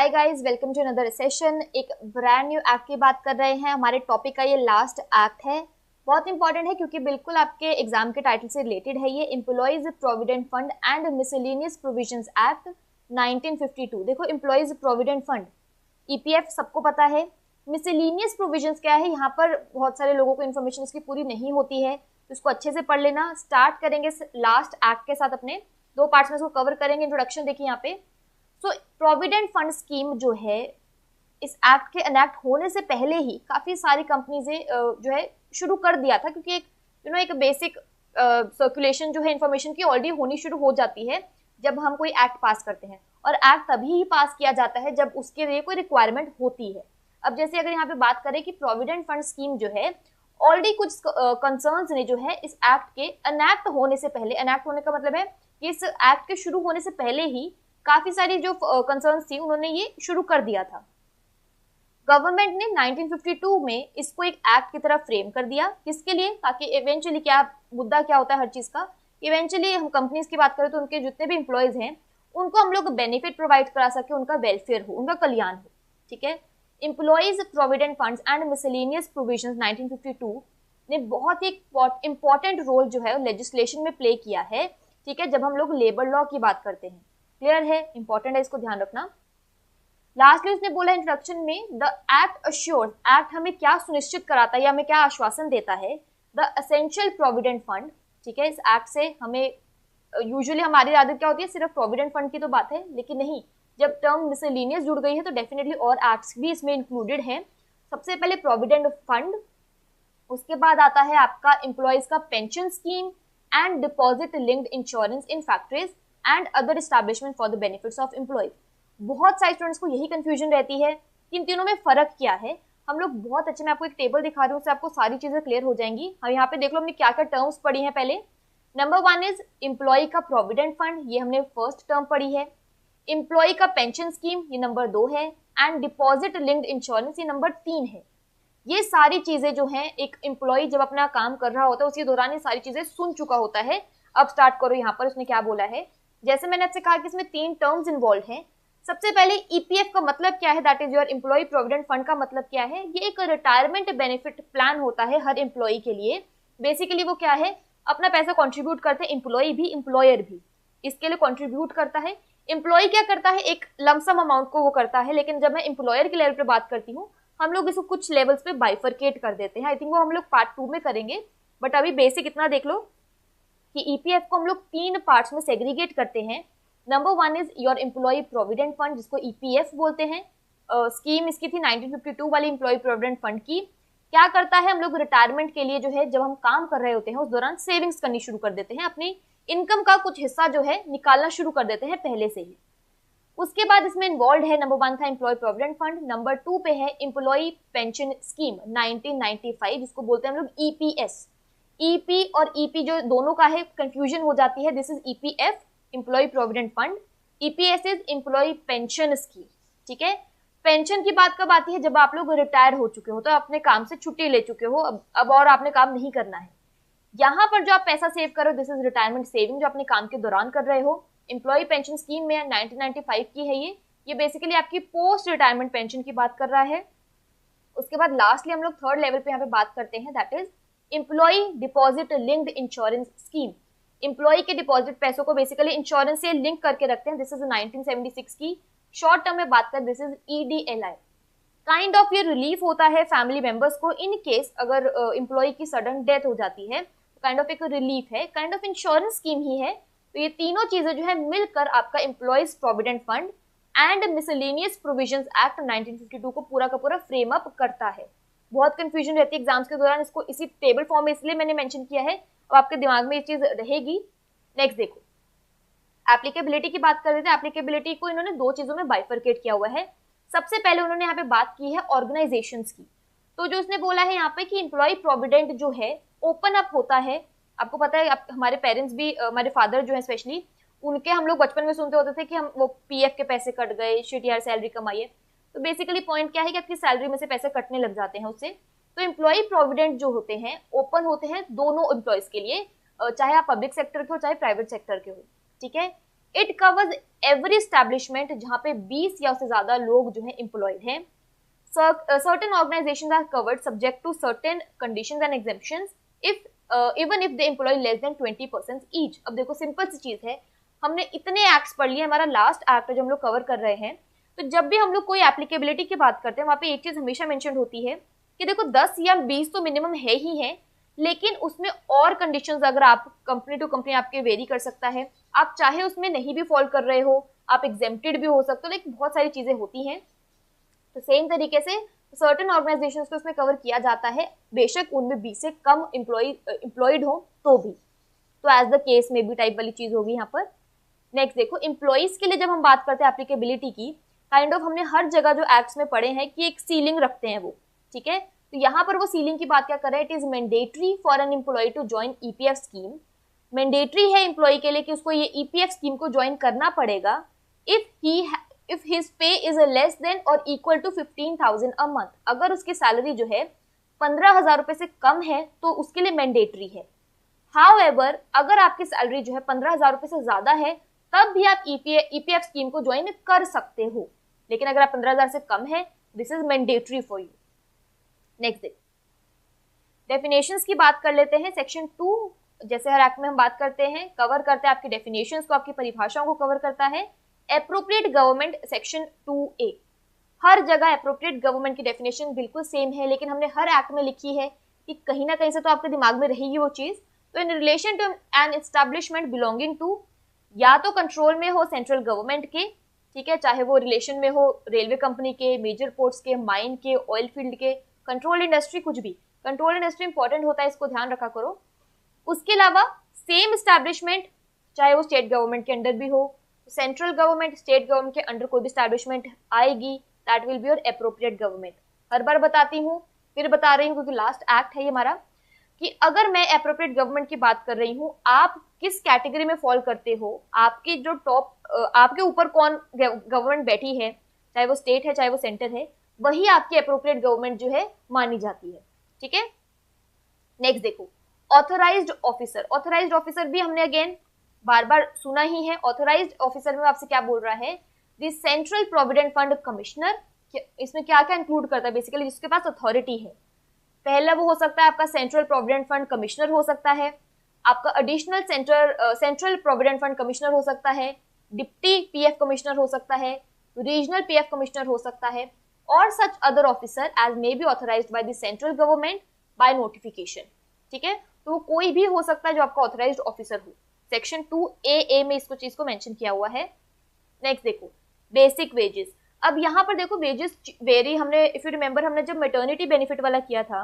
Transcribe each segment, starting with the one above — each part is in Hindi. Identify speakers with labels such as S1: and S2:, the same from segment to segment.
S1: Hi guys, welcome to another session. एक ब्रांड न्यू एक्ट की बात कर रहे हैं। हमारे टॉपिक का ये लास्ट एक्ट है, बहुत इंपॉर्टेंट है क्योंकि बिल्कुल आपके एग्जाम के टाइटल से रिलेटेड है। ये employees provident fund and miscellaneous provisions act 1952। देखो, एम्प्लॉइज प्रोविडेंट फंड ईपीएफ सबको पता है। मिसलेनियस प्रोविजंस क्या है, यहाँ पर बहुत सारे लोगों को इन्फॉर्मेशन इसकी पूरी नहीं होती है, तो इसको अच्छे से पढ़ लेना। स्टार्ट करेंगे लास्ट एक्ट के साथ, अपने दो पार्ट्स में इसको कवर करेंगे। इंट्रोडक्शन देखिए यहाँ पे। सो प्रोविडेंट फंड स्कीम जो है, इस एक्ट के अनेक्ट होने से पहले ही काफी सारी कंपनीज जो है शुरू कर दिया था, क्योंकि एक बेसिक सर्कुलेशन जो है इंफॉर्मेशन की ऑलरेडी होनी शुरू हो जाती है जब हम कोई एक्ट पास करते हैं। और एक्ट तभी ही पास किया जाता है जब उसके लिए कोई रिक्वायरमेंट होती है। अब जैसे अगर यहाँ पे बात करें कि प्रोविडेंट फंड स्कीम जो है, ऑलरेडी कुछ कंसर्न्स ने जो है इस एक्ट के अनेक्ट होने से पहले, अनेक्ट होने का मतलब है कि इस एक्ट के शुरू होने से पहले ही काफी सारी जो कंसर्न्स थी उन्होंने ये शुरू कर दिया था। गवर्नमेंट ने 1952 में इसको एक एक्ट की तरह फ्रेम कर दिया। किसके लिए? ताकि इवेंचुअली क्या मुद्दा क्या होता है हर चीज का, इवेंचुअली हम कंपनीज की बात करें तो उनके जितने भी एम्प्लॉयज हैं उनको हम लोग बेनिफिट प्रोवाइड करा सके, उनका वेलफेयर हो, उनका कल्याण हो। ठीक है। Employees provident funds and miscellaneous provisions 1952 ने बहुत ही इंपॉर्टेंट रोल जो है लेजिस्लेशन में प्ले किया है। ठीक है, जब हम लोग लेबर लॉ की बात करते हैं। क्लियर है, इंपॉर्टेंट है, इसको ध्यान रखना। लास्टली उसने बोला इंट्रोडक्शन में, द एक्ट अश्योर्स, एक्ट हमें क्या सुनिश्चित कराता है या हमें क्या आश्वासन देता है? The essential provident fund. ठीक है, इस एक्ट से हमें यूजुअली हमारी आदत क्या होती है, सिर्फ प्रोविडेंट फंड की तो बात है, लेकिन नहीं, जब टर्म मिसलेनियस जुड़ गई है तो डेफिनेटली और एक्ट्स भी इसमें इंक्लूडेड हैं। सबसे पहले प्रोविडेंट फंड, उसके बाद आता है आपका एम्प्लॉयज का pension scheme and deposit linked insurance in factories and other establishment for the benefits of employees. बहुत सारे स्टूडेंट्स को यही कंफ्यूजन रहती है कि इन तीनों में फर्क क्या है। हम लोग बहुत अच्छे, मैं आपको एक टेबल दिखा रही हूँ, उससे आपको सारी चीजें क्लियर हो जाएंगी। हम यहाँ पे देख लो हमने क्या क्या टर्म्स पढ़ी हैं। पहले नंबर 1 इज एम्प्लॉय का प्रोविडेंट फंड, ये हमने फर्स्ट टर्म पढ़ी है। एम्प्लॉय का पेंशन स्कीम, ये नंबर 2 है। एंड डिपॉजिट लिंक्ड इंश्योरेंस, ये नंबर 3 है। ये सारी चीजें जो हैं, एक एम्प्लॉय जब अपना काम कर रहा होता है उसी दौरान ये सारी चीजें सुन चुका होता है। अब स्टार्ट करो यहाँ पर उसने क्या बोला है। जैसे मैंने आपसे कहा कि इसमें 3 टर्म्स इन्वॉल्व हैं। सबसे पहले ईपीएफ का मतलब क्या है, that is your employ provident fund का मतलब क्या है? ये एक रिटायरमेंट बेनिफिट प्लान होता है हर एम्प्लॉय के लिए। बेसिकली वो क्या है, अपना पैसा कंट्रीब्यूट करते हैं एम्प्लॉय भी, एम्प्लॉयर भी, इसके लिए कंट्रीब्यूट करता है। एम्प्लॉय क्या करता है, एक लमसम अमाउंट को वो करता है, लेकिन जब मैं एम्प्लॉयर के लेवल पे बात करती हूँ, हम लोग इसको कुछ लेवल्स पे बाइफरकेट कर देते हैं। आई थिंक वो हम लोग पार्ट 2 में करेंगे, बट अभी बेसिक इतना देख लो कि ईपीएफ को हम लोग 3 पार्ट्स में सेग्रीगेट करते हैं। Number 1 is your employ provident fund, जिसको ईपीएफ बोलते हैं। स्कीम इसकी थी 1952 वाली एम्प्लॉय प्रोविडेंट फंड की। क्या करता है, हम लोग रिटायरमेंट के लिए जो है, जब हम काम कर रहे होते हैं उस दौरान सेविंग्स करनी शुरू कर देते हैं, अपनी इनकम का कुछ हिस्सा जो है निकालना शुरू कर देते हैं पहले से ही। उसके बाद इसमें इन्वॉल्व है, नंबर 1 था एम्प्लॉय प्रोविडेंट फंड, नंबर 2 पे है एम्प्लॉय पेंशन स्कीम 1995, जिसको बोलते हैं हम लोग ईपीएस। ईपी और ईपी जो दोनों का है, कंफ्यूजन हो जाती है। This is EPF, employ provident fund. EPS is employ pension scheme. ठीक है। पेंशन की बात कब आती है, जब आप लोग रिटायर हो चुके हो, तो अपने काम से छुट्टी ले चुके हो, अब और आपने काम नहीं करना है। यहाँ पर जो आप पैसा सेव करो, दिस इज रिटायरमेंट सेविंग, जो अपने काम के दौरान कर रहे हो। एम्प्लॉय पेंशन स्कीम में 1995 की है ये बेसिकली आपकी पोस्ट रिटायरमेंट पेंशन की बात कर रहा है। उसके बाद लास्टली हम लोग थर्ड लेवल पे यहाँ पे बात करते हैं, that is employ deposit linked insurance scheme. Employ के डिपॉजिट पैसों को बेसिकली इंश्योरेंस से लिंक करके रखते हैं। दिस इज 1976 की। शॉर्ट टर्म में बात करें, दिस इज ईडीएलआई। काइंड ऑफ ये रिलीफ होता है फैमिली मेंबर्स को इन केस अगर एम्प्लॉय की सडन डेथ हो जाती है, काइंड ऑफ एक रिलीफ है, काइंड ऑफ इंश्योरेंस स्कीम ही है। तो ये तीनों चीजें जो है मिलकर आपका employees provident fund and miscellaneous provisions act 1952 को पूरा का पूरा फ्रेम अप करता है। बहुत कंफ्यूजन रहती है एग्जाम्स के दौरान, इसको इसी टेबल फॉर्म में इसलिए मैंने मेंशन किया है, अब आपके दिमाग में ये चीज रहेगी। नेक्स्ट देखो, एप्लीकेबिलिटी की बात कर रहे थे। एप्लीकेबिलिटी को इन्होंने 2 चीजों में बाइफरकेट किया हुआ है। सबसे पहले उन्होंने यहाँ पे बात की है ऑर्गेनाइजेशंस की। तो जो उसने बोला है यहाँ पे कि एम्प्लॉय प्रोविडेंट जो है ओपन अप होता है। आपको पता है, हमारे पेरेंट्स भी, हमारे फादर जो है स्पेशली, उनके हम लोग बचपन में सुनते होते थे कि हम वो पीएफ के पैसे कट गए, शिट यार सैलरी कमाई है। तो बेसिकली पॉइंट क्या है कि आपकी सैलरी में से पैसे कटने लग जाते हैं उससे। तो एम्प्लॉय प्रोविडेंट जो होते हैं ओपन होते हैं दोनों एम्प्लॉयज के लिए, चाहे आप पब्लिक सेक्टर के हो चाहे प्राइवेट सेक्टर के हो। ठीक है। इट कवर्स एवरी एस्टैब्लिशमेंट जहाँ पे 20 या उससे ज्यादा लोग जो है एम्प्लॉयड हैं। Certain organizations are covered subject to certain conditions and exemptions if even if they employ less than 20% each। अब देखो सिंपल सी चीज है, हमने इतने एक्ट्स पढ़ लिए, हमारा लास्ट एक्ट जो हम लोग कवर कर रहे हैं, तो जब भी हम लोग कोई एप्लीकेबिलिटी की बात करते हैं वहां पे एक चीज हमेशा मेंशन होती है कि देखो 10 या 20 तो मिनिमम है ही है, लेकिन उसमें और कंडीशंस अगर आप कंपनी टू कंपनी आपके वेरी कर सकता है, आप चाहे उसमें नहीं भी फॉलो कर रहे हो, आप एग्जेम्प्टेड भी हो सकते हो, लेकिन बहुत सारी चीजें होती हैं। तो सेम तरीके से सर्टेन ऑर्गेनाइजेशंस को उसमें कवर किया जाता है, बेशक उनमें 20 से कम एम्प्लॉयड हो तो भी। तो एज द केस में भी टाइप वाली चीज होगी यहाँ पर। नेक्स्ट देखो, एम्प्लॉइज के लिए जब हम बात करते हैं एप्लीकेबिलिटी की, काइंड ऑफ हमने हर जगह जो एक्ट्स में पढ़े हैं कि एक सीलिंग रखते हैं वो, ठीक है। तो यहाँ पर वो सीलिंग की बात क्या कर रहे हैं, it is mandatory for an employ to join EPF scheme. Mandatory है एम्प्लॉय के लिए कि उसको ये ईपीएफ स्कीम को ज्वाइन करना पड़ेगा if his pay is less than or equal to 15,000 a month। अगर उसकी सैलरी जो है 15,000 रुपए से कम है तो उसके लिए मैंडेटरी है। However, अगर आपकी सैलरी जो है 15,000 रुपए से ज्यादा है तब भी आप ईपीएफ स्कीम को ज्वाइन कर सकते हो, लेकिन अगर आप 15,000 से कम है, this is mandatory for you. Next definitions की बात कर लेते हैं। सेक्शन 2 जैसे हर एक्ट में हम बात करते हैं, कवर करते हैं आपकी डेफिनेशंस को, आपकी परिभाषाओं को कवर करता है। एप्रोप्रिएट गवर्नमेंट सेक्शन 2A, हर जगह एप्रोप्रिएट गवर्नमेंट की डेफिनेशन बिल्कुल सेम है, लेकिन हमने हर एक्ट में लिखी है कि कहीं ना कहीं से तो आपके दिमाग में रहेगी वो चीज। तो in relation to an establishment belonging to, या तो कंट्रोल में हो सेंट्रल गवर्नमेंट के, ठीक है, चाहे वो रिलेशन में हो रेलवे कंपनी के, मेजर पोर्ट्स के, माइन के, ऑयल फील्ड के, कंट्रोल इंडस्ट्री, कुछ भी कंट्रोल इंडस्ट्री इंपॉर्टेंट होता है, इसको ध्यान रखा करो। उसके अलावा सेम एस्टैब्लिशमेंट चाहे वो स्टेट गवर्नमेंट के अंडर भी हो, सेंट्रल गवर्नमेंट स्टेट गवर्नमेंट के अंडर कोई भी एस्टैब्लिशमेंट आएगी, that will be your appropriate government. हर बार बताती हूँ, फिर बता रही हूँ क्योंकि लास्ट एक्ट है ये हमारा, कि अगर मैं एप्रोप्रिएट गवर्नमेंट की बात कर रही हूँ, आप किस कैटेगरी में फॉल करते हो, आपकी जो टॉप, आपके ऊपर कौन गवर्नमेंट बैठी है, चाहे वो स्टेट है चाहे वो सेंटर है, वही आपकी एप्रोप्रिएट गवर्नमेंट जो है मानी जाती है, ठीक है। नेक्स्ट देखो, ऑथराइज्ड ऑफिसर। ऑथराइज्ड ऑफिसर भी हमने अगेन बार बार सुना ही है। ऑथराइज्ड ऑफिसर में आपसे क्या बोल रहा है, the central provident fund commissioner. इसमें क्या क्या इंक्लूड करता है, बेसिकली जिसके पास अथॉरिटी है। पहला वो हो सकता है आपका सेंट्रल प्रोविडेंट फंड कमिश्नर हो सकता है, आपका additional central provident fund commissioner हो सकता है, डिप्टी पीएफ कमिश्नर हो सकता है, रीजनल पीएफ कमिश्नर हो सकता है, और such other officer as may be authorized by the central government by notification, ठीक है। तो वो कोई भी हो सकता है जो आपका ऑथराइज्ड ऑफिसर हो। सेक्शन 2A में इसको चीज को मेंशन किया हुआ है। नेक्स्ट देखो, बेसिक वेजेस। अब यहाँ पर देखो वेजेस वेरी, हमने इफ यू रिमेंबर हमने जब मैटरनिटी बेनिफिट वाला किया था,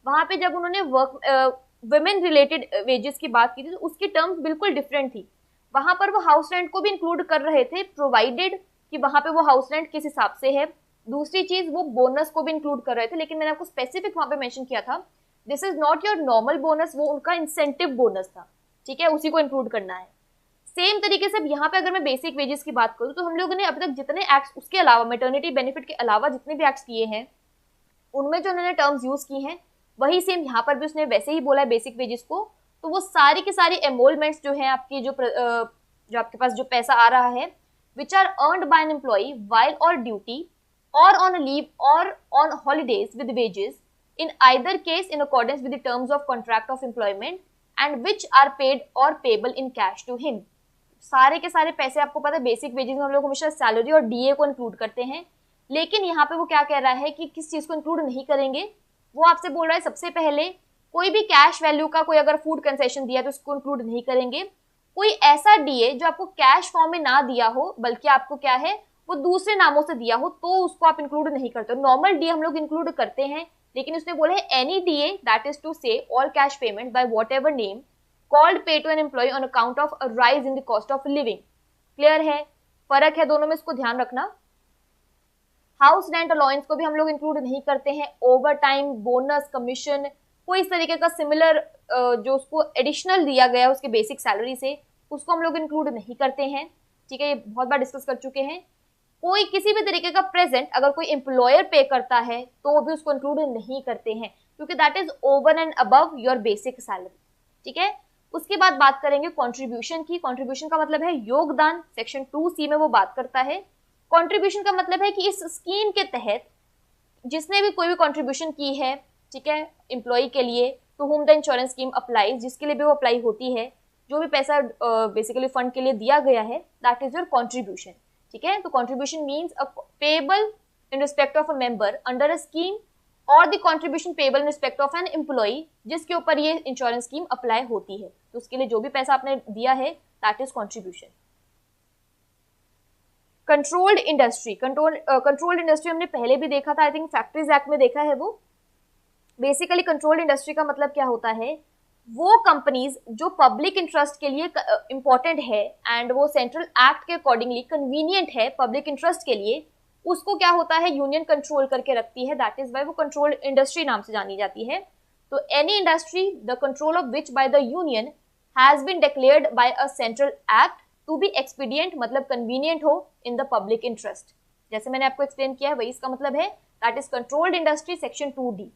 S1: वहां पे जब उन्होंने वुमेन रिलेटेड वेजेस की बात की थी तो उसकी टर्म्स बिल्कुल डिफरेंट थी। वहां पर वो हाउस रेंट को भी इंक्लूड कर रहे थे, प्रोवाइडेड कि वहां पे वो हाउस रेंट किस हिसाब से है। दूसरी चीज वो बोनस को भी इंक्लूड कर रहे थे, लेकिन मैंने आपको स्पेसिफिक वहां पे मेंशन किया था, this is not your normal bonus, वो उनका इंसेंटिव बोनस था, ठीक है, उसी को इंक्लूड करना है। सेम तरीके से यहाँ पे अगर मैं बेसिक वेजेस की बात करूँ तो हम लोगों ने अभी तक जितने एक्ट्स, उसके अलावा मैटरनिटी बेनिफिट के अलावा जितने भी एक्ट्स किए हैं, उनमें जो उन्होंने टर्म्स यूज की हैं वही सेम यहाँ पर भी उसने वैसे ही बोला है बेसिक वेजेस को। तो वो सारी की सारी एमोलमेंट्स जो है आपकी, जो आपके पास जो पैसा आ रहा है, which are earned by an employee while on duty or on a leave or on holidays with wages in either case in accordance with the terms of contract of employment and which are paid or payable in cash to him. सारे के सारे पैसे आपको पता है बेसिक वेजेस में हम लोग हमेशा सैलरी और डीए को इंक्लूड करते हैं, लेकिन यहाँ पे वो क्या कह रहा है कि किस चीज को इंक्लूड नहीं करेंगे। वो आपसे बोल रहा है सबसे पहले कोई भी कैश वैल्यू का कोई अगर फूड कंसेशन दिया तो उसको इंक्लूड नहीं करेंगे। कोई ऐसा डीए जो आपको कैश फॉर्म में ना दिया हो बल्कि आपको क्या है वो दूसरे नामों से दिया हो तो उसको आप इंक्लूड नहीं करते। नॉर्मल डीए हम लोग इंक्लूड करते हैं, लेकिन उसने बोला है any DA that is to say all cash payment by whatever name called pay to an employee on account of a rise in the cost of living. Clear है, फर्क है दोनों में, इसको ध्यान रखना। हाउस रेंट अलाउंस को भी हम लोग इंक्लूड नहीं करते हैं। ओवर टाइम, बोनस, कमीशन, कोई इस तरीके का सिमिलर जो उसको एडिशनल दिया गया उसके बेसिक सैलरी से, उसको हम लोग इंक्लूड नहीं करते हैं, ठीक है, ये बहुत बार डिस्कस कर चुके हैं। कोई किसी भी तरीके का प्रेजेंट अगर कोई एम्प्लॉयर पे करता है तो वो भी उसको इंक्लूड नहीं करते हैं, क्योंकि that is over and above your basic salary, ठीक है। उसके बाद बात करेंगे कंट्रीब्यूशन की। कंट्रीब्यूशन का मतलब है योगदान, सेक्शन 2C में वो बात करता है। कंट्रीब्यूशन का मतलब है कि इस स्कीम के तहत जिसने भी कोई भी कंट्रीब्यूशन की है, ठीक है, एम्प्लॉय के लिए, to whom the insurance scheme applies, जिसके लिए भी वो अप्लाई होती है, जो भी पैसा बेसिकली फंड के लिए दिया गया है, दैट इज योर कंट्रीब्यूशन। ठीक है, तो contribution means a payable in respect of a member under a scheme or the contribution payable in respect of an employee जिसके ऊपर ये इंश्योरेंस स्कीम अप्लाई होती है, तो उसके लिए जो भी पैसा आपने दिया है that is contribution. Controlled industry, controlled industry हमने पहले भी देखा था, आई थिंक फैक्ट्रीज एक्ट में देखा है वो। बेसिकली कंट्रोल्ड इंडस्ट्री का मतलब क्या होता है, वो कंपनीज जो पब्लिक इंटरेस्ट के लिए इंपॉर्टेंट है एंड वो सेंट्रल एक्ट के अकॉर्डिंगली कन्वीनियंट है पब्लिक इंटरेस्ट के लिए, उसको क्या होता है यूनियन कंट्रोल करके रखती है, दैट इज वाई वो कंट्रोल्ड इंडस्ट्री नाम से जानी जाती है। तो any industry the control of which by the union has been declared by a central act to be expedient, मतलब कन्वीनियंट हो इन द पब्लिक इंटरेस्ट। जैसे मैंने आपको एक्सप्लेन किया है वही इसका मतलब है, that is controlled industry, section 2D।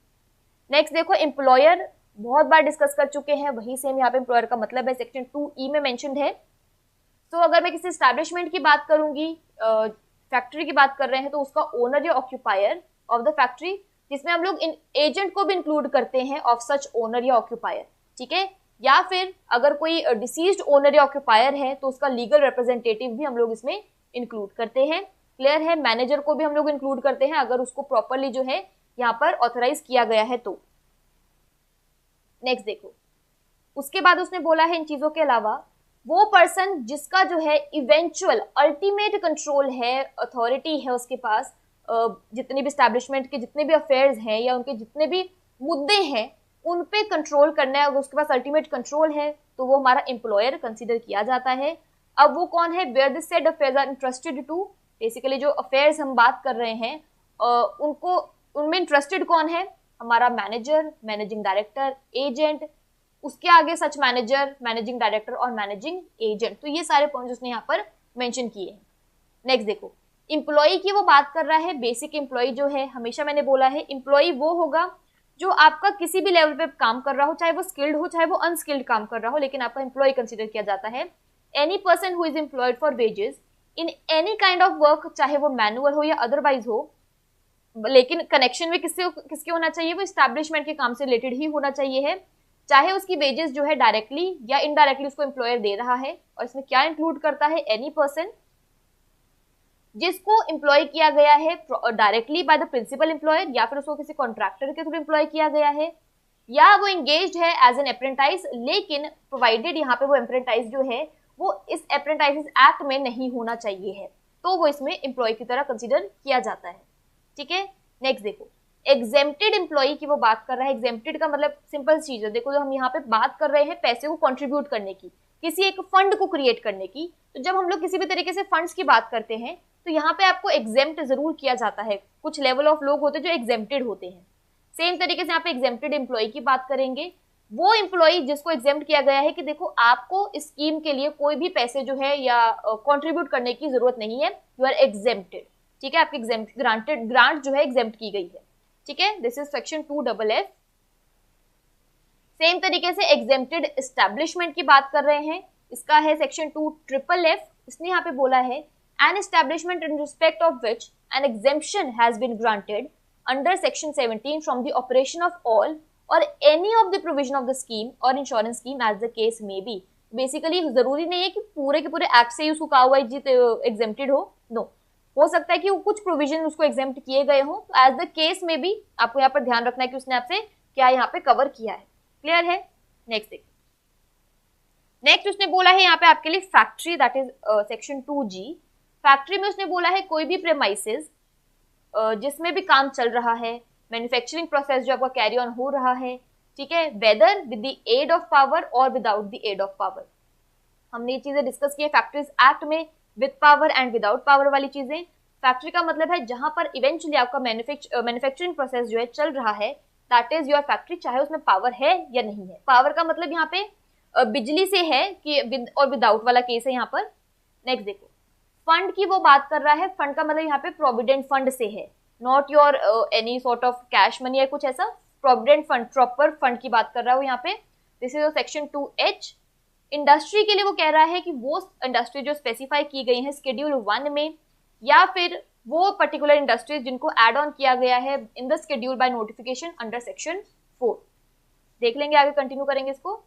S1: Next देखो एम्प्लॉयर, बहुत बार डिस्कस कर चुके हैं, वही सेम यहाँ पे एम्प्लॉयर का मतलब है, सेक्शन 2E में मेंशन्ड है। तो अगर मैं किसी एस्टैब्लिशमेंट की बात करूंगी, फैक्ट्री की बात कर रहे हैं, तो उसका ओनर या ऑक्यूपायर ऑफ द फैक्ट्री, जिसमें हम लोग इन एजेंट को भी इंक्लूड करते हैं ऑफ सच ओनर या ऑक्यूपायर, ठीक है। या फिर अगर कोई डिसीज्ड ओनर या ऑक्यूपायर है तो उसका लीगल रिप्रेजेंटेटिव भी हम लोग इसमें इंक्लूड करते हैं। क्लियर है, मैनेजर को भी हम लोग इंक्लूड करते हैं अगर उसको प्रॉपरली जो है यहाँ पर ऑथराइज किया गया है तो। नेक्स्ट देखो, उसके बाद उसने बोला है इन चीजों के अलावा वो पर्सन जिसका जो है इवेंचुअल अल्टीमेट कंट्रोल है, अथॉरिटी है उसके पास, जितने भी एस्टैब्लिशमेंट के जितने भी अफेयर्स हैं या उनके जितने भी मुद्दे हैं उन पे कंट्रोल करना है, अगर उसके पास अल्टीमेट कंट्रोल है तो वो हमारा एम्प्लॉयर कंसीडर किया जाता है। अब वो कौन है, where the said affairs are interested to, basically जो अफेयर्स हम बात कर रहे हैं उनको उनमें इंटरेस्टेड कौन है, हमारा मैनेजर, मैनेजिंग डायरेक्टर, एजेंट, उसके आगे सच मैनेजर, मैनेजिंग डायरेक्टर और मैनेजिंग एजेंट। तो ये सारे पॉइंट्स उसने यहाँ पर मेंशन किए हैं। नेक्स्ट देखो, एम्प्लॉय की वो बात कर रहा है, बेसिक एम्प्लॉय जो है, हमेशा मैंने बोला है एम्प्लॉय वो होगा जो आपका किसी भी लेवल पे काम कर रहा हो, चाहे वो स्किल्ड हो चाहे वो अनस्किल्ड काम कर रहा हो, लेकिन आपका एम्प्लॉय कंसीडर किया जाता है। Any person who is employed for wages in any kind of work, चाहे वो मैनुअल हो या अदरवाइज हो, लेकिन कनेक्शन में किसके होना चाहिए, वो एस्टैब्लिशमेंट के काम से रिलेटेड ही होना चाहिए है, चाहे उसकी वेजेस जो है डायरेक्टली या इनडायरेक्टली उसको एम्प्लॉयर दे रहा है। और इसमें क्या इंक्लूड करता है, एनी पर्सन जिसको एम्प्लॉय किया गया है directly by the principal employer, या फिर उसको किसी कॉन्ट्रैक्टर के थ्रू एम्प्लॉय किया गया है, या वो एंगेज्ड है एज एन अप्रेंटाइज, लेकिन प्रोवाइडेड यहाँ पे वो अप्रेंटाइज जो है वो इस अप्रेंटाइज एक्ट में नहीं होना चाहिए है, तो वो इसमें एम्प्लॉय की तरह कंसिडर किया जाता है। ठीक है, नेक्स्ट देखो, एग्जेम्प्टेड एम्प्लॉय की वो बात कर रहा है। एग्जेम्प्टेड का मतलब सिंपल चीज है, देखो जो हम यहाँ पे बात कर रहे हैं पैसे को कंट्रीब्यूट करने की, किसी एक फंड को क्रिएट करने की, तो जब हम लोग किसी भी तरीके से फंड्स की बात करते हैं तो यहाँ पे आपको एग्जेम्प्ट जरूर किया जाता है। कुछ लेवल ऑफ लोग होते हैं जो एग्जेम्प्टेड होते हैं। सेम तरीके से यहाँ पे एग्जेम्प्टेड एम्प्लॉय की बात करेंगे, वो एम्प्लॉय जिसको एग्जेम्प्ट किया गया है कि देखो आपको इस स्कीम के लिए कोई भी पैसे जो है या कंट्रीब्यूट करने की जरूरत नहीं है, यू आर एग्जेम्प्टेड। ठीक है, आपकी ग्रांट जो है एग्जेम्प्ट की गई है। ठीक है, this is section 2FF। Same तरीके से एग्जेम्प्टेड एस्टैब्लिशमेंट की बात कर रहे हैं, इसका है सेक्शन 2FFF। इसने यहाँ पे बोला है an establishment in respect of which an exemption has been granted under section 17 from the operation of all or any of the provision of the scheme or insurance scheme as the case may be। Basically जरूरी नहीं है कि पूरे के पूरे एक्ट से ही उसको कहा हुआ है एग्जेम्प्टेड हो, नो, हो सकता है कि वो कुछ प्रोविजन उसको एग्जेम्प्ट किए गए हो, एज द केस में भी आपको यहाँ पर ध्यान रखना है कि उसने आपसे क्या यहाँ पे कवर किया है। क्लियर है, नेक्स्ट देखिए। नेक्स्ट उसने बोला है यहाँ पे आपके लिए factory, that is section 2G। Factory में उसने बोला है कोई भी प्रेमाइसेस जिसमें भी काम चल रहा है, मैन्युफैक्चरिंग प्रोसेस जो आपका कैरी ऑन हो रहा है, ठीक है, whether with the aid of power or without the aid of power. हमने ये चीजें डिस्कस की है फैक्ट्रीज एक्ट में, with power and without power वाली चीजें। फैक्ट्री का मतलब है जहां पर इवेंचुअली आपका मैन्युफैक्चरिंग प्रोसेस जो है चल रहा है, दैट इज योर फैक्ट्री, चाहे उसमें पावर है या नहीं है। पावर का मतलब यहाँ पे बिजली से है कि विद और विदाउट वाला केस है यहाँ पर। नेक्स्ट देखो, फंड की वो बात कर रहा है, फंड का मतलब यहाँ पे प्रोविडेंट फंड से है, not your any sort of cash money या कुछ ऐसा, प्रोविडेंट फंड, प्रॉपर फंड की बात कर रहा है वो यहाँ पे। This is section 2H। Industry के लिए वो कह रहा है कि वो इंडस्ट्री जो स्पेसिफाई की गई है शेड्यूल 1 में, या फिर वो पर्टिकुलर इंडस्ट्रीज जिनको एड ऑन किया गया है in the schedule by notification under section 4। देख लेंगे, आगे कंटिन्यू करेंगे इसको।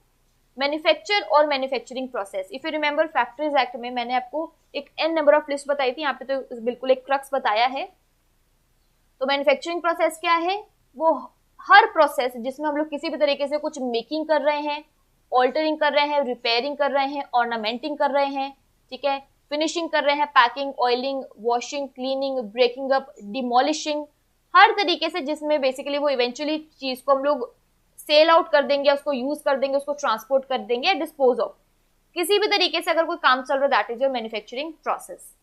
S1: मैन्युफैक्चर और manufacturing process, if you remember factories act में मैंने आपको एक एन नंबर ऑफ लिस्ट बताई थी, यहाँ पे तो बिल्कुल एक क्रक्स बताया है। तो मैन्युफैक्चरिंग प्रोसेस क्या है, वो हर प्रोसेस जिसमें हम लोग किसी भी तरीके से कुछ मेकिंग कर रहे हैं, ऑल्टरिंग कर रहे हैं, रिपेयरिंग कर रहे हैं, ऑर्नामेंटिंग कर रहे हैं, ठीक है, फिनिशिंग कर रहे हैं, packing, oiling, washing, cleaning, breaking up, demolishing, हर तरीके से जिसमें बेसिकली वो इवेंचुअली चीज को हम लोग सेल आउट कर देंगे, उसको यूज कर देंगे, उसको ट्रांसपोर्ट कर देंगे, डिस्पोज ऑफ, किसी भी तरीके से अगर कोई काम चल रहा है, that is your manufacturing process.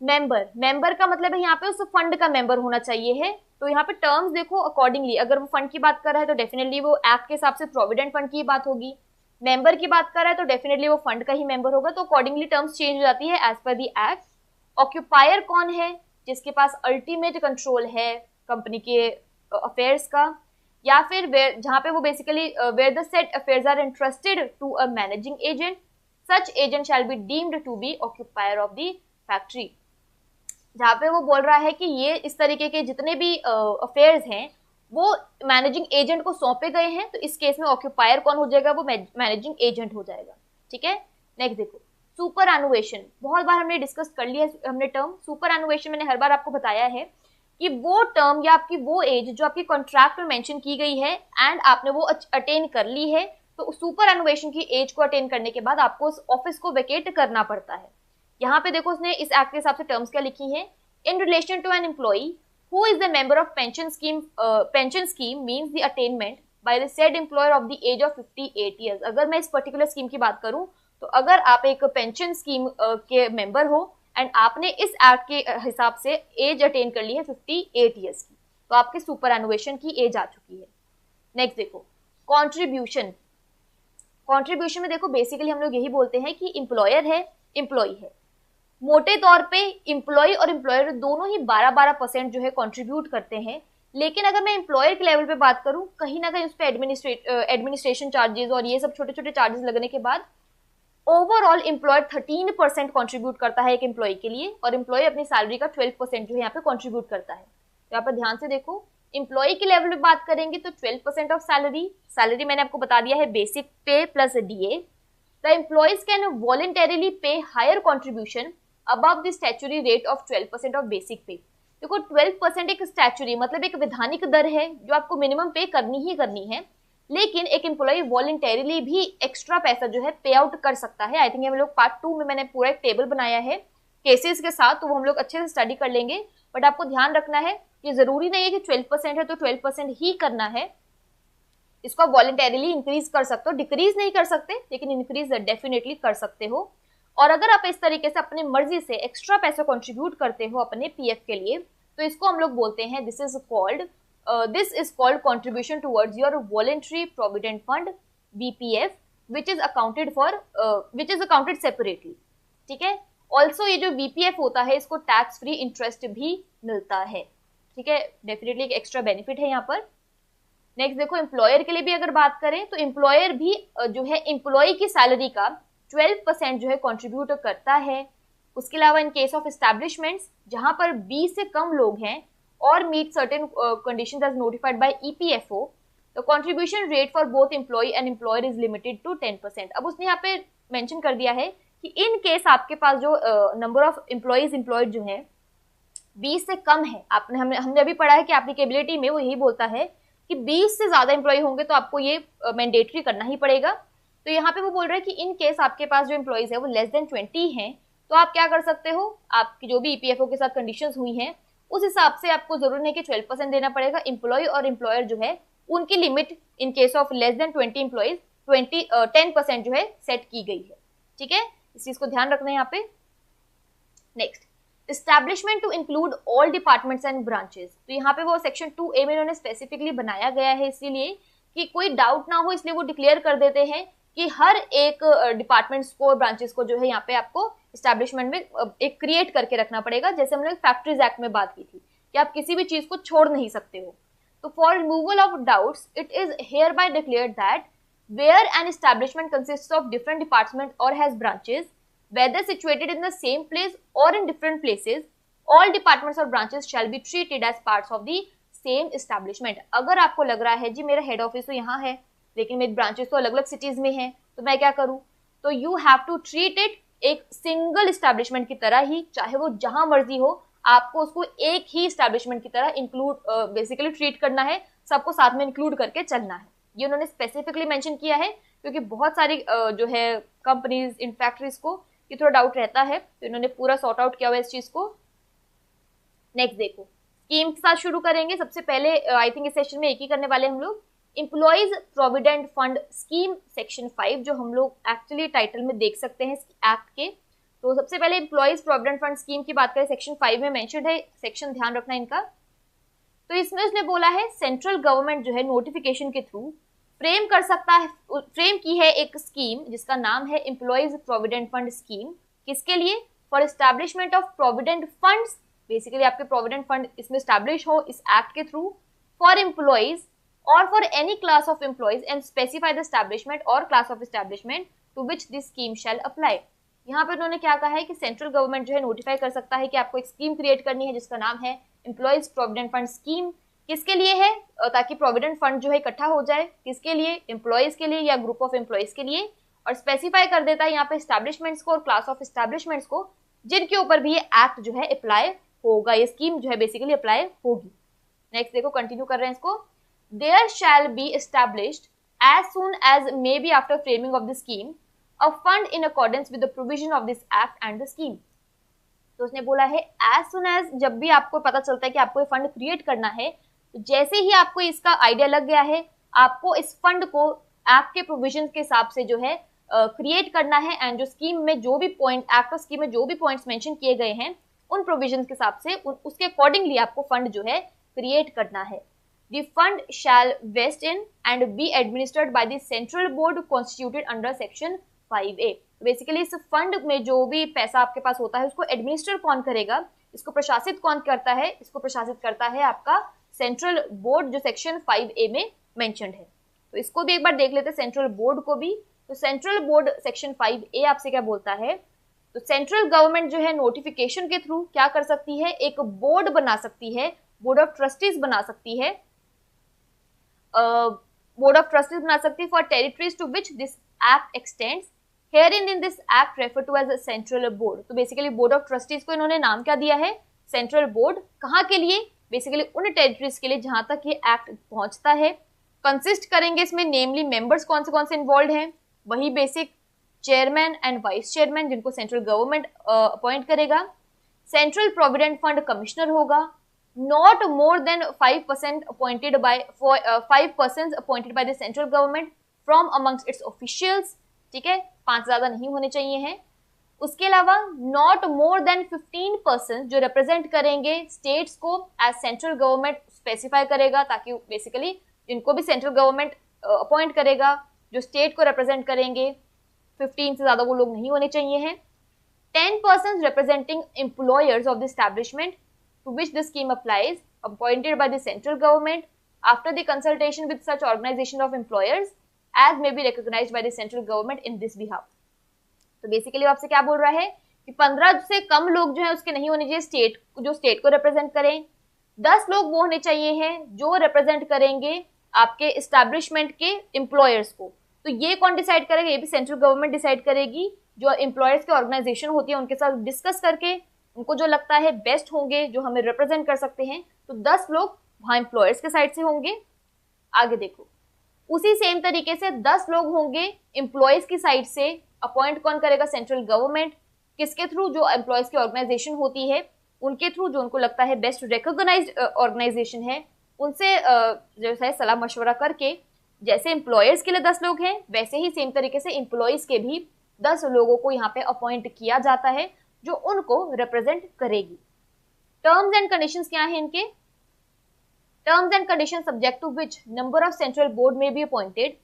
S1: Member का मतलब है यहाँ पे उस फंड का मेंबर होना चाहिए है। तो यहाँ पे टर्म्स देखो अकॉर्डिंगली, अगर वो फंड की बात कर रहा है तो डेफिनेटली वो एक्ट के हिसाब से प्रोविडेंट फंड की बात होगी, मेंबर की बात कर रहा है तो डेफिनेटली वो फंड का ही मेंबर होगा, तो अकॉर्डिंगली टर्म्स चेंज हो जाती है as per the act. Occupier कौन है, जिसके पास अल्टीमेट कंट्रोल है कंपनी के अफेयर्स का, या फिर जहां पे वो basically where the set affairs are interested to a managing agent, such agent shall be deemed to be occupier of the factory. जहाँ पे वो बोल रहा है कि ये इस तरीके के जितने भी अफेयर्स हैं वो मैनेजिंग एजेंट को सौंपे गए हैं, तो इस केस में ऑक्यूपायर कौन हो जाएगा, वो मैनेजिंग एजेंट हो जाएगा, ठीक है। नेक्स्ट देखो सुपर एनुएशन, बहुत बार हमने डिस्कस कर लिया हमने टर्म सुपर एनुएशन, मैंने हर बार आपको बताया है कि वो टर्म या आपकी वो एज जो आपकी कॉन्ट्रैक्ट में मेंशन की गई है एंड आपने वो अटेन कर ली है, तो सुपर एनुएशन की एज को अटेन करने के बाद आपको उस ऑफिस को वेकेट करना पड़ता है। यहाँ पे देखो उसने इस एक्ट के हिसाब से टर्म्स क्या लिखी है, in relation to an employee who is the member of pension scheme means the attainment by the said employer of the age of 58 years. अगर मैं इस पर्टिकुलर स्कीम की बात करूं तो अगर आप एक पेंशन स्कीम के मेंबर हो एंड आपने इस एक्ट के हिसाब से एज अटेन कर ली है 58 ईयर्स की, तो आपके सुपर एनुएशन की एज आ चुकी है। नेक्स्ट देखो कॉन्ट्रीब्यूशन। कॉन्ट्रीब्यूशन में देखो बेसिकली हम लोग यही बोलते हैं कि एम्प्लॉयर है, एम्प्लॉई है, मोटे तौर पे एम्प्लॉय और एम्प्लॉयर दोनों ही 12-12% जो है कंट्रीब्यूट करते हैं। लेकिन अगर मैं एम्प्लॉयर के लेवल पे बात करूं, कहीं ना कहीं उस पर एडमिनिस्ट्रेशन चार्जेस और ये सब छोटे छोटे चार्जेस लगने के बाद ओवरऑल एम्प्लॉयर 13% कंट्रीब्यूट करता है एक एम्प्लॉय के लिए, और एम्प्लॉय अपनी सैलरी का 12% जो है यहाँ पे कंट्रीब्यूट करता है। तो यहाँ पर ध्यान से देखो, एम्प्लॉय के लेवल पे बात करेंगे तो 12% ऑफ सैलरी मैंने आपको बता दिया है basic pay plus DA. The employees can voluntarily pay higher contribution above the statutory rate of 12% of basic pay। देखो 12% एक स्टैचुरी मतलब एक वैधानिक दर है जो आपको मिनिमम पे करनी ही करनी है, लेकिन एक एम्प्लॉय वॉलंटरीली भी एक्स्ट्रा पैसा जो है पे आउट कर सकता है। आई थिंक हम लोग पार्ट 2 में मैंने पूरा एक टेबल बनाया है केसेस के साथ, तो वो हम लोग अच्छे से स्टडी कर लेंगे। बट आपको ध्यान रखना है कि जरूरी नहीं है कि 12% है तो 12% ही करना है, इसको आप वॉलंटरीली इंक्रीज कर सकते हो, डिक्रीज नहीं कर सकते लेकिन इंक्रीज डेफिनेटली कर सकते हो। और अगर आप इस तरीके से अपनी मर्जी से एक्स्ट्रा पैसा कंट्रीब्यूट करते हो अपने पीएफ के लिए, तो इसको हम लोग बोलते हैं this is called contribution towards your voluntary provident fund BPF which is accounted separately, ठीक है। ऑल्सो ये जो बीपीएफ होता है इसको टैक्स फ्री इंटरेस्ट भी मिलता है, ठीक है, डेफिनेटली एक एक्स्ट्रा बेनिफिट है यहाँ पर। नेक्स्ट देखो एम्प्लॉयर के लिए भी अगर बात करें तो एम्प्लॉयर भी जो है एम्प्लॉय की सैलरी का 12% जो है कंट्रीब्यूट करता है। उसके अलावा इन केस ऑफ एस्टैब्लिशमेंट्स जहां पर 20 से कम लोग हैं और meet certain conditions as notified by EPFO, the contribution rate for both employ and employer is limited to 10%। अब उसने यहाँ पे मेंशन कर दिया है कि इन केस आपके पास जो नंबर ऑफ एम्प्लॉयज एम्प्लॉयड जो है 20 से कम है, हमने अभी पढ़ा है कि एप्लीकेबिलिटी में वो यही बोलता है कि 20 से ज्यादा एम्प्लॉय होंगे तो आपको ये मैंडेटरी करना ही पड़ेगा। तो यहाँ पे वो बोल रहा है कि इन केस आपके पास जो एम्प्लॉयज है वो लेस देन 20 हैं, तो आप क्या कर सकते हो, आपकी जो भी ईपीएफओ के साथ कंडीशंस हुई हैं उस हिसाब से आपको जरूर नहीं कि 12% देना पड़ेगा। एम्प्लॉय और एम्प्लॉयर जो है उनकी limit in case of less than 20 employees 10% जो है सेट की गई है, ठीक है, इस चीज को ध्यान रखना है यहाँ पे। Next establishment to include all departments and branches, तो यहाँ पे वो सेक्शन 2A में इन्होंने स्पेसिफिकली बनाया गया है इसीलिए कि कोई डाउट ना हो, इसलिए वो डिक्लेयर कर देते हैं कि हर एक डिपार्टमेंट्स को ब्रांचेस को जो है यहाँ पे आपको एस्टैब्लिशमेंट में एक क्रिएट करके रखना पड़ेगा, जैसे हमने फैक्ट्रीज एक्ट में बात की थी कि आप किसी भी चीज को छोड़ नहीं सकते हो। तो for removal of doubts it is here bye declared that where an establishment consists of different departments or has branches, whether situated in the same place or in different places, all departments or branches shall be treated as parts of the same establishment. अगर आपको लग रहा है जी मेरा हेड ऑफिस तो यहाँ है लेकिन मेरी ब्रांचेस तो अलग अलग सिटीज में हैं, तो मैं क्या करूँ, तो you have to treat it एक सिंगल इस्टेब्लिशमेंट की तरह ही, चाहे वो जहां मर्जी हो, आपको उसको एक ही इस्टेब्लिशमेंट की तरह इंक्लूड बेसिकली ट्रीट करना है, सबको साथ में इंक्लूड करके चलना है। ये उन्होंने स्पेसिफिकली मेंशन किया है क्योंकि बहुत सारी जो है कंपनीज इन फैक्ट्रीज को ये थोड़ा डाउट रहता है, तो इन्होंने पूरा सॉर्ट आउट किया हुआ है इस चीज को। नेक्स्ट देखो, स्कीम के साथ शुरू करेंगे। सबसे पहले आई थिंक इस सेशन में एक ही करने वाले हम लोग employees provident fund scheme section 5, जो हम लोग एक्चुअली टाइटल में देख सकते हैं एक्ट के। तो सबसे पहले एम्प्लॉइज प्रोविडेंट फंड स्कीम की बात करें, सेक्शन 5 में मेंशन्ड है, सेक्शन ध्यान रखना इनका। तो इसमें उसने बोला है सेंट्रल गवर्नमेंट जो है नोटिफिकेशन के थ्रू फ्रेम कर सकता है, फ्रेम की है एक स्कीम जिसका नाम है एम्प्लॉइज प्रोविडेंट फंड स्कीम। किसके लिए? For establishment of provident funds, basically आपके प्रोविडेंट फंड इसमें स्टैब्लिश हो इस एक्ट के through, for employees or for any class of employees and specify the establishment or class of establishment to which this scheme shall apply। यहाँ पे उन्होंने क्या कहा है कि सेंट्रल गवर्नमेंट जो है नोटिफाई कर सकता है कि आपको एक स्कीम क्रिएट करनी है जिसका नाम है एम्प्लॉइज प्रोविडेंट फंड स्कीम। किसके लिए है? ताकि प्रोविडेंट फंड जो है इकट्ठा हो जाए। किसके लिए? एम्प्लॉइज के लिए या ग्रुप ऑफ एम्प्लॉइज के लिए। और स्पेसिफाई कर देता है यहाँ पे एस्टैब्लिशमेंट्स को और क्लास ऑफ एस्टैब्लिशमेंट्स को जिनके ऊपर भी ये एक्ट जो है अप्लाई होगा, ये स्कीम जो है बेसिकली अप्लाई होगी। नेक्स्ट देखो, कंटिन्यू कर रहे हैं इसको। There shall be established as soon as may be after framing of the scheme a fund in accordance with the provision of this act and the scheme। तो उसने बोला है as soon as, जब भी आपको पता चलता है कि आपको ये फंड क्रिएट करना है, तो जैसे ही आपको इसका आइडिया लग गया है, आपको इस फंड को एक्ट के प्रोविजन के हिसाब से जो है क्रिएट करना है। एंड जो स्कीम में जो भी पॉइंट, एक्ट ऑफ स्कीम में जो भी पॉइंट्स मेंशन किए गए हैं उन प्रोविजन के हिसाब से उसके अकॉर्डिंगली आपको फंड जो है क्रिएट करना है। The fund shall vest in and be administered by the central board constituted under section 5A। Basically इस फंड में जो भी पैसा आपके पास होता है उसको एडमिनिस्टर कौन करेगा, इसको प्रशासित कौन करता है? इसको प्रशासित करता है आपका सेंट्रल बोर्ड जो सेक्शन 5A में मेंशन्ड है। तो इसको भी एक बार देख लेते हैं, सेंट्रल बोर्ड को भी। तो सेंट्रल बोर्ड सेक्शन 5A आपसे क्या बोलता है? तो सेंट्रल गवर्नमेंट जो है नोटिफिकेशन के थ्रू क्या कर सकती है? एक बोर्ड बना सकती है, बोर्ड ऑफ ट्रस्टीज बना सकती है, बोर्ड ऑफ ट्रस्टीज बना सकती है for territories to which this act extends. Herein in this act refer to as central board. तो बेसिकली बोर्ड ऑफ ट्रस्टीज को इन्होंने नाम क्या दिया है? Central board. कहाँ के लिए? बेसिकली उन टेरिटरीज के लिए जहां तक ये एक्ट पहुंचता है। कंसिस्ट करेंगे इसमें नेमली मेंबर्स कौन से इन्वॉल्व हैं, वही basic chairman and vice chairman जिनको सेंट्रल गवर्नमेंट अपॉइंट करेगा। सेंट्रल प्रोविडेंट फंड कमिश्नर होगा। Not more than 5% appointed by 5 persons appointed by the central government from amongst its officials। ठीक है, 5 ज्यादा नहीं होने चाहिए हैं। उसके अलावा not more than 15 persons जो रिप्रेजेंट करेंगे स्टेट्स को एज सेंट्रल गवर्नमेंट स्पेसिफाई करेगा, ताकि बेसिकली इनको भी सेंट्रल गवर्नमेंट अपॉइंट करेगा जो स्टेट को रिप्रेजेंट करेंगे। 15 से ज्यादा वो लोग नहीं होने चाहिए हैं। 10 persons representing employers of the establishment to which the scheme applies, appointed by the central government after the consultation with such organization of employers as may be recognized by the central government in this behalf। तो बेसिकली आपसे क्या बोल रहा है कि 15 से कम लोग जो है उसके नहीं होने चाहिए स्टेट, जो स्टेट को रिप्रेजेंट करें। 10 लोग वो होने चाहिए हैं जो रिप्रेजेंट करेंगे आपके एस्टैब्लिशमेंट के एम्प्लॉयर्स को। तो ये कौन डिसाइड करेगा? ये भी सेंट्रल गवर्नमेंट डिसाइड करेगी। जो एम्प्लॉयर्स की ऑर्गेनाइजेशन होती है उनके साथ डिस्कस करके उनको जो लगता है बेस्ट होंगे, जो हमें रिप्रेजेंट कर सकते हैं, तो 10 लोग वहां एम्प्लॉयर्स के साइड से होंगे। आगे देखो, उसी सेम तरीके से 10 लोग होंगे एम्प्लॉयज की साइड से। अपॉइंट कौन करेगा? Central government. किसके थ्रू? जो एम्प्लॉयज की ऑर्गेनाइजेशन होती है उनके थ्रू, जो उनको लगता है बेस्ट रिकॉग्नाइज्ड ऑर्गेनाइजेशन है, उनसे जो है सलाह मशवरा करके, जैसे एम्प्लॉयर्स के लिए 10 लोग हैं वैसे ही सेम तरीके से एम्प्लॉयज के भी 10 लोगों को यहाँ पे अपॉइंट किया जाता है जो उनको रिप्रेजेंट करेगी। टर्म्स एंड कंडीशंस क्या हैं इनके? Terms and conditions subject to which number of central board may be appointed,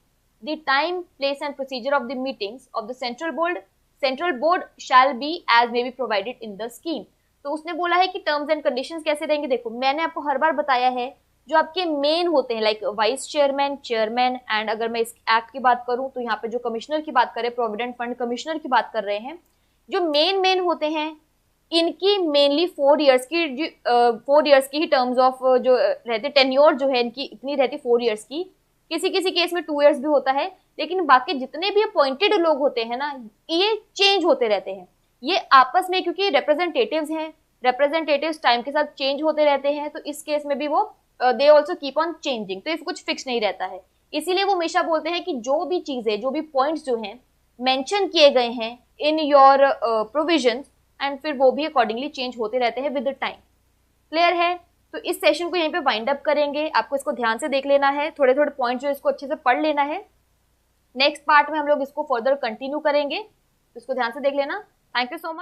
S1: the time, place and procedure of the meetings of the central board shall be as may be provided in the scheme. तो उसने बोला है कि टर्म्स एंड कंडीशंस कैसे रहेंगे। देखो, मैंने आपको हर बार बताया है जो आपके मेन होते हैं like vice chairman, chairman, and अगर मैं इस एक्ट की बात करूं तो यहाँ पे जो कमिश्नर की बात करें, प्रोविडेंट फंड कमिश्नर की बात कर रहे हैं, जो मेन होते हैं इनकी मेनली 4 इयर्स की 4 इयर्स की ही टर्म्स ऑफ जो रहते, टेन्योर जो है इनकी इतनी रहती 4 इयर्स की, किसी किसी केस में 2 इयर्स भी होता है, लेकिन बाकी जितने भी अपॉइंटेड लोग होते हैं ना ये चेंज होते रहते हैं। ये आपस में क्योंकि रिप्रेजेंटेटिव्स हैं, रिप्रेजेंटेटिव्स टाइम के साथ चेंज होते रहते हैं, तो इस केस में भी वो they also keep on changing, तो ये कुछ फिक्स नहीं रहता है। इसीलिए वो हमेशा बोलते हैं कि जो भी चीजें, जो भी पॉइंट्स जो हैं मेंशन किए गए हैं इन योर प्रोविजंस, एंड फिर वो भी अकॉर्डिंगली चेंज होते रहते हैं विद टाइम। क्लियर है? तो इस सेशन को यहीं पे वाइंड अप करेंगे। आपको इसको ध्यान से देख लेना है, थोड़े थोड़े पॉइंट जो इसको अच्छे से पढ़ लेना है। नेक्स्ट पार्ट में हम लोग इसको फर्दर कंटिन्यू करेंगे, तो इसको ध्यान से देख लेना। Thank you so much.